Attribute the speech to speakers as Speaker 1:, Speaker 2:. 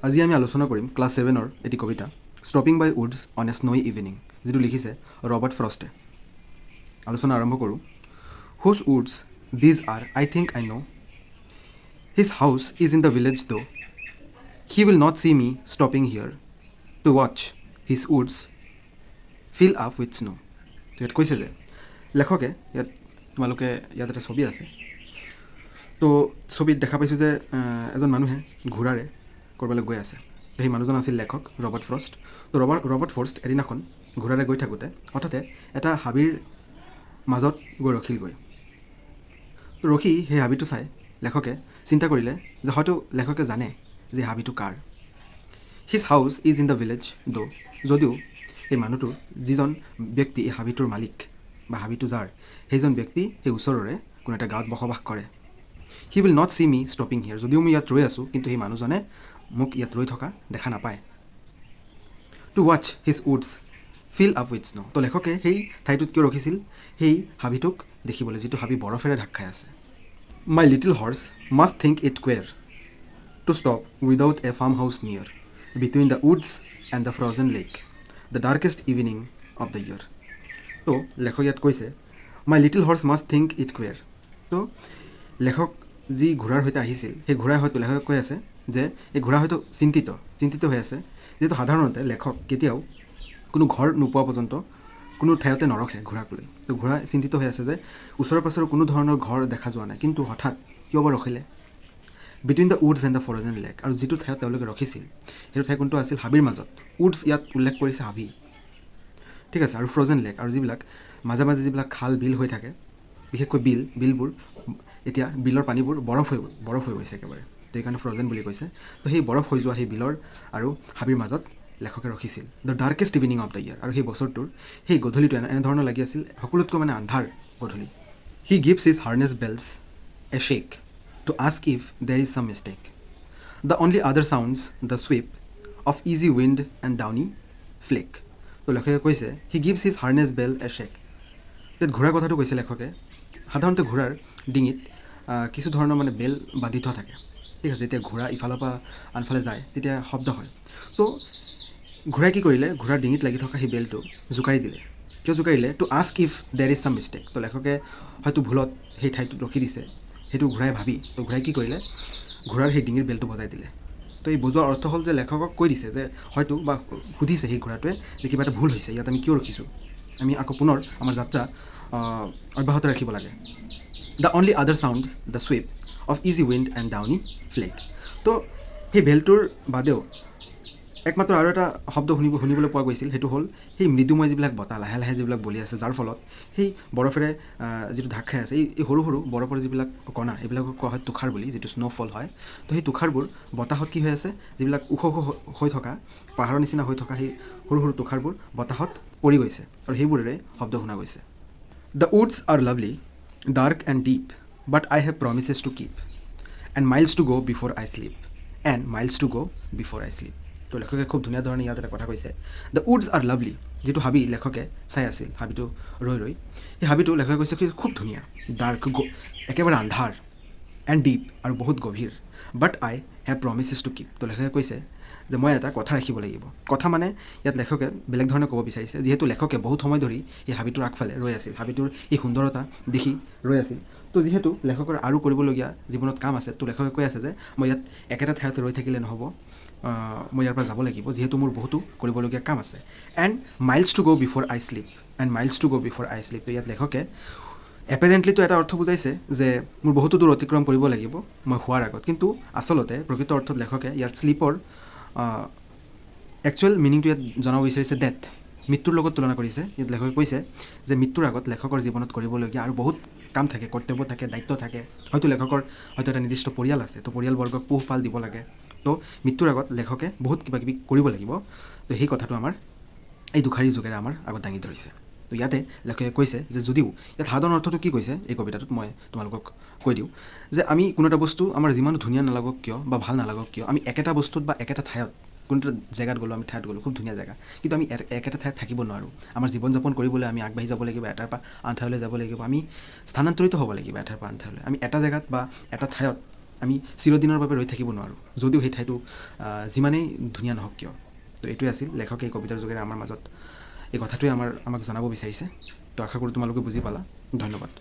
Speaker 1: আজি আমি আলোচনা কৰিম ক্লাছ 7-ৰ এটি কবিতা stopping by woods on a snowy evening, যিটো লিখিছে ৰবাৰ্ট ফ্ৰষ্টে। আলোচনা আৰম্ভ কৰোঁ। Whose woods these are I think I know', his house is in the village though', he will not see me stopping here to watch his woods fill up with snow'. তো ইয়াত কৈছে যে লেখকে তোমালোকে ইয়াত এটা ছবি আছে। তো ছবিত দেখা পাইছোঁ যে এজন মানুহে ঘোঁৰাৰে ক'ৰবালৈ গৈ আছে। সেই মানুহজন আছিল লেখক ৰবাৰ্ট ফ্ৰষ্ট। তো ৰবাৰ্ট ফ্ৰষ্ট এদিনাখন ঘোঁৰাৰে গৈ থাকোঁতে হঠাতে এটা হাবিৰ মাজত গৈ ৰখিলগৈ। ৰখি সেই হাবিটো চাই লেখকে চিন্তা কৰিলে যে হয়তো লেখকে জানে যে হাবিটো কাৰ। His house is in the village though', যদিও এই মানুহটোৰ যিজন ব্যক্তি এই হাবিটোৰ মালিক বা হাবিটো যাৰ, সেইজন ব্যক্তি সেই ওচৰৰে কোনো এটা গাঁৱত বসবাস কৰে। He will not see me stopping here, যদিও মই ইয়াত ৰৈ আছোঁ কিন্তু সেই মানুহজনে মোক ইয়াত ৰৈ থকা দেখা নাপায়। To watch his woods fill up with snow', তো লেখকে সেই ঠাইটোত কিয় ৰখিছিল? সেই হাবিটোক দেখিবলৈ, যিটো হাবি বৰফেৰে ঢাক খাই আছে। My little horse must think it queer to stop without a farm house near between the woods and the frozen lake the darkest evening of the year. তো লেখক ইয়াত কৈছে my little horse must think it queer. তো লেখক যি ঘোঁৰাৰ সৈতে আহিছিল, সেই ঘোঁৰাই হয়তো লেখকে কৈ আছে যে এই ঘোঁৰা হয়তো চিন্তিত হৈ আছে, যিহেতু সাধাৰণতে লেখক কেতিয়াও কোনো ঘৰ নোপোৱা পৰ্যন্ত কোনো ঠাইতে নৰখে ঘোঁৰাক লৈ। তো ঘোঁৰা চিন্তিত হৈ আছে যে ওচৰে পাছৰে কোনো ধৰণৰ ঘৰ দেখা যোৱা নাই, কিন্তু হঠাৎ কিয় বা ৰখিলে between the woods and the frozen lake. আৰু যিটো ঠাইত তেওঁলোকে ৰখিছিল সেইটো ঠাই কোনটো আছিল? হাবিৰ মাজত। উডছ ইয়াত উল্লেখ কৰিছে হাবি, ঠিক আছে, আৰু ফ্ৰজেন লেক, আৰু যিবিলাক মাজে মাজে যিবিলাক খাল বিল হৈ থাকে, বিশেষকৈ বিলবোৰ এতিয়া বিলৰ পানীবোৰ বৰফ হৈ গৈছে একেবাৰে, তো সেইকাৰণে ফ্ৰজেন বুলি কৈছে। তো সেই বৰফ হৈ যোৱা সেই বিলৰ আৰু হাবিৰ মাজত লেখকে ৰখিছিল the darkest evening of the year. আৰু সেই বছৰটোৰ সেই গধূলিটো এনেধৰণৰ লাগি আছিল সকলোতকৈ আন্ধাৰ গধূলি। He gives his harness bells a shake to ask if there is some mistake, the only other sounds the sweep of easy wind and downy flake. তো লেখকে কৈছে he gives his harness bell a shake. তাত ঘোঁৰাৰ কথাটো কৈছে লেখকে। সাধাৰণতে ঘোঁৰাৰ ডিঙিত কিছু ধৰণৰ বেল বান্ধি থোৱা থাকে, ঠিক আছে। যেতিয়া ঘোঁৰা ইফালৰ পৰা আনফালে যায় তেতিয়া শব্দ হয়। তো ঘোঁৰাই কি কৰিলে? ঘোঁৰাৰ ডিঙিত লাগি থকা সেই বেলটো জোকাৰি দিলে। কিয় জোকাৰিলে? To ask if there is some mistake. তো লেখকে হয়তো ভুলত সেই ঠাইটোত ৰখি দিছে, সেইটো ঘোঁৰাই ভাবি, তো ঘোঁৰাই কি কৰিলে? ঘোঁৰাৰ সেই ডিঙিৰ বেলটো বজাই দিলে। তো এই বজোৱাৰ অৰ্থ হ'ল যে লেখকক কৈ দিছে যে হয়তো বা সুধিছে সেই ঘোঁৰাটোৱে যে কিবা এটা ভুল হৈছে, ইয়াত আমি কিয় ৰখিছোঁ, আমি আকৌ পুনৰ আমাৰ যাত্ৰা অব্যাহত ৰাখিব লাগে। The only other sounds the sweep of easy wind and downy flake. তো সেই বেলটোৰ বাদেও একমাত্ৰ আৰু এটা শব্দ শুনিবলৈ পোৱা গৈছিল, সেইটো হ'ল সেই মৃদুময় যিবিলাক বতাহ লাহে লাহে যিবিলাক বলি আছে, যাৰ ফলত সেই বৰফেৰে যিটো ঢাক খাই আছে, এই সৰু সৰু বৰফৰ যিবিলাক কণা, এইবিলাকক কোৱা হয় তুষাৰ বুলি, যিটো স্ন'ফল হয়। তো সেই তুষাৰবোৰ বতাহত কি হৈ আছে? যিবিলাক ওখ হৈ থকা পাহাৰৰ নিচিনা হৈ থকা সেই সৰু সৰু তুষাৰবোৰ বতাহত পৰি গৈছে, আৰু সেইবোৰেৰে শব্দ শুনা গৈছে। The woods are lovely dark and deep, but I have promises to keep and miles to go' before I sleep. তো লেখকে খুব ধুনীয়া ধৰণে ইয়াত এটা কথা কৈছে। দ্য উডছ আৰ লাভলি, যিটো হাবি লেখকে চাই আছিল, হাবিটো ৰৈ সেই হাবিটো লেখকে কৈছে কি খুব ধুনীয়া, ডাৰ্ক একেবাৰে আন্ধাৰ, এণ্ড ডিপ আৰু বহুত গভীৰ, বাট I have promises to keep. তো লেখকে কৈছে যে মই এটা কথা ৰাখিব লাগিব। কথা ইয়াত লেখকে বেলেগ ধৰণে ক'ব বিচাৰিছে, যিহেতু লেখকে বহুত সময় ধৰি এই হাবিটোৰ আগফালে ৰৈ আছিল, হাবিটোৰ এই সুন্দৰতা দেখি ৰৈ আছিল। তো যিহেতু লেখকৰ আৰু কৰিবলগীয়া জীৱনত কাম আছে, তো লেখকে কৈ আছে যে মই ইয়াত একেটা ঠাইতে ৰৈ থাকিলে নহ'ব, মই ইয়াৰ পৰা যাব লাগিব, যিহেতু মোৰ বহুতো কৰিবলগীয়া কাম আছে। And miles to go' before I sleep. তো ইয়াত লেখকে এপেৰেণ্টলিটো এটা অৰ্থ বুজাইছে যে মোৰ বহুতো দূৰ অতিক্ৰম কৰিব লাগিব মই শোৱাৰ আগত, কিন্তু আচলতে প্ৰকৃত অৰ্থত লেখকে ইয়াত শ্লিপৰ একচুৱেল মিনিংটো ইয়াত জনাব বিচাৰিছে ডেথ, মৃত্যুৰ লগত তুলনা কৰিছে। ইয়াত লেখকে কৈছে যে মৃত্যুৰ আগত লেখকৰ জীৱনত কৰিবলগীয়া আৰু বহুত কাম থাকে, কৰ্তব্য থাকে, দায়িত্ব থাকে। হয়তো লেখকৰ এটা নিৰ্দিষ্ট পৰিয়াল আছে, তো পৰিয়ালবৰ্গক পোহপাল দিব লাগে। তো মৃত্যুৰ আগত লেখকে বহুত কিবা কিবি কৰিব লাগিব। তো সেই কথাটো আমাৰ এই দুখাৰীৰ যোগেৰে আমাৰ আগত দাঙি ধৰিছে। তো ইয়াতে লেখকে কৈছে যে যদিও ইয়াত সাধাৰণ অৰ্থটো কি কৈছে এই কবিতাটোত মই তোমালোকক কৈ দিওঁ, যে আমি কোনো এটা বস্তু আমাৰ যিমান ধুনীয়া নালাগক কিয় বা ভাল নালাগক কিয়, আমি একেটা বস্তুত বা একেটা ঠাইত কোনো এটা জেগাত গ'লোঁ, আমি ঠাইত গ'লোঁ, খুব ধুনীয়া জেগা, কিন্তু আমি একেটা ঠাইত থাকিব নোৱাৰোঁ। আমাৰ জীৱন যাপন কৰিবলৈ আমি আগবাঢ়ি যাব লাগিব, এটাৰ পৰা আন ঠাইলৈ যাব লাগিব, আমি স্থানান্তৰিত হ'ব লাগিব এটাৰ পৰা আন ঠাইলৈ। আমি এটা জেগাত বা এটা ঠাইত আমি চিৰদিনৰ বাবে ৰৈ থাকিব নোৱাৰোঁ, যদিও সেই ঠাইটো যিমানেই ধুনীয়া নহওক কিয়। তো এইটোৱে আছিল লেখকে এই কবিতাৰ যোগেৰে আমাৰ মাজত এই কথাটোৱে আমাক জনাব বিচাৰিছে। তো আশা কৰোঁ তোমালোকে বুজি পালা। ধন্যবাদ।